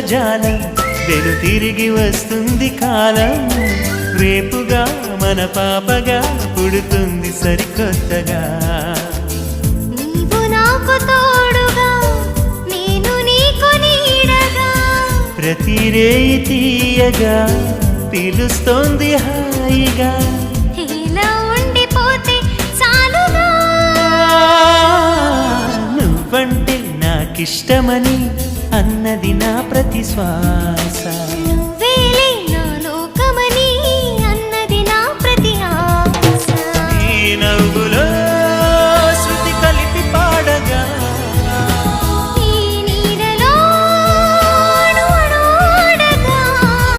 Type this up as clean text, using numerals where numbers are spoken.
జాలం వెను తిరిగి వస్తుంది కాలం రేపుగా మన పాపగా పుడుతుంది సరికొత్తగా నీవు నాకు తోడుగా నేను నీకు నీడగా ప్రతి రేయి తీయగా పిలుస్తోంది హాయిగా ఇలా ఉండిపోతే చాలుగా నువ్వంటే నాకిష్టమని అన్నది నా ప్రతి శ్వాస